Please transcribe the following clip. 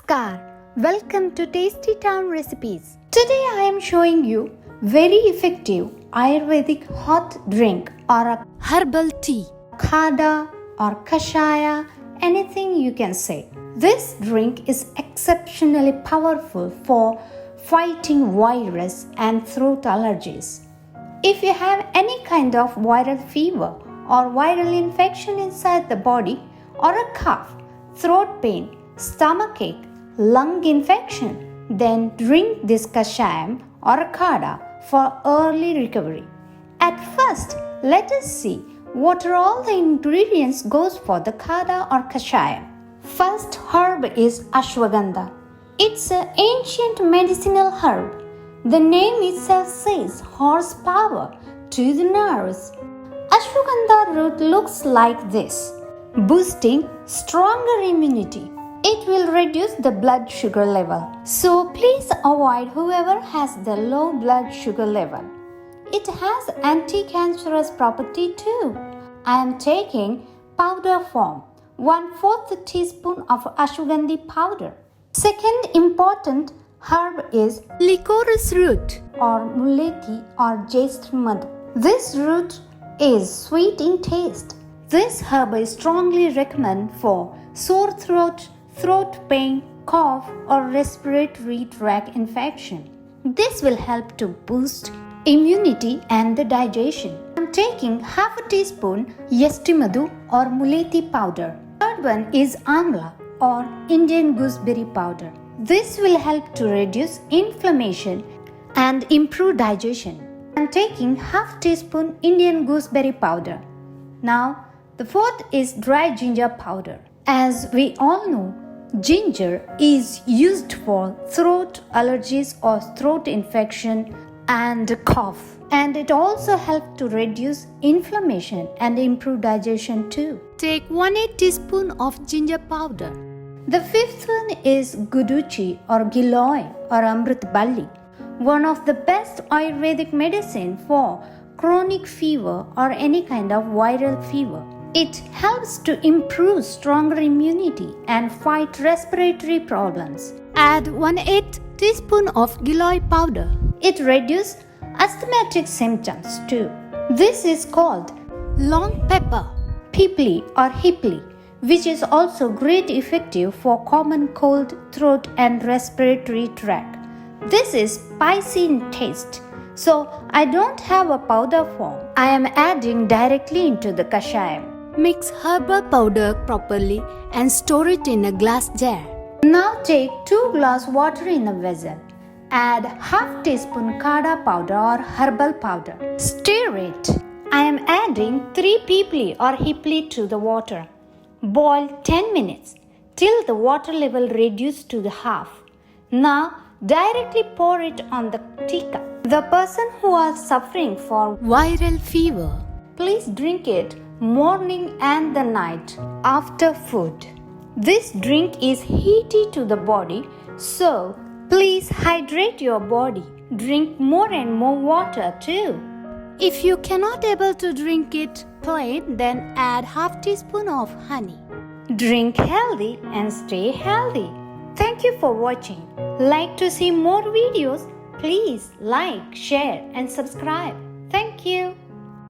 Namaskar. Welcome to Tasty Town Recipes. Today I am showing you very effective Ayurvedic hot drink or a herbal tea, khada or kashaya, anything you can say. This drink is exceptionally powerful for fighting virus and throat allergies. If you have any kind of viral fever or viral infection inside the body or a cough, throat pain, stomachache, lung infection, then drink this kashayam or a khada for early recovery. At first, let us see what are all the ingredients goes for the khada or kashayam. First herb is Aswagandha. It's an ancient medicinal herb. The name itself says horsepower to the nerves. Ashwagandha root looks like this, boosting stronger immunity. It will reduce the blood sugar level. So please avoid whoever has the low blood sugar level. It has anti-cancerous property too. I am taking powder form, 1/4 teaspoon of ashwagandha powder. Second important herb is Licorice root or muleti or jester mud. This root is sweet in taste. This herb is strongly recommended for sore throat, throat pain, cough or respiratory tract infection. This will help to boost immunity and the digestion. I am taking half a teaspoon yestimadu or muleti powder. Third one is Amla or Indian gooseberry powder. This will help to reduce inflammation and improve digestion. I am taking half teaspoon Indian gooseberry powder. Now, the fourth is dry ginger powder. As we all know, ginger is used for throat allergies or throat infection and cough. And it also helps to reduce inflammation and improve digestion too. Take 1/8 teaspoon of ginger powder. The fifth one is Guduchi or Giloy or Amrit Balli, one of the best Ayurvedic medicine for chronic fever or any kind of viral fever. It helps to improve stronger immunity and fight respiratory problems. Add 1/8 teaspoon of Giloy powder. It reduces asthmatic symptoms too. This is called long pepper, pipli or hipli, which is also great effective for common cold, throat and respiratory tract. This is spicy in taste, so I don't have a powder form. I am adding directly into the kashayam. Mix herbal powder properly and store it in a glass jar. Now take 2 glass water in a vessel. Add half teaspoon khada powder or herbal powder. Stir it. I am adding 3 pipli or hipli to the water. Boil 10 minutes till the water level reduces to the half. Now directly pour it on the teacup. The person who are suffering for viral fever, please drink it morning and the night after food. This drink is heaty to the body, so please hydrate your body. Drink more and more water too. If you cannot able to drink it plain, then add half teaspoon of honey. Drink healthy and stay healthy. Thank you for watching. Like to see more videos? Please like, share and subscribe. Thank you.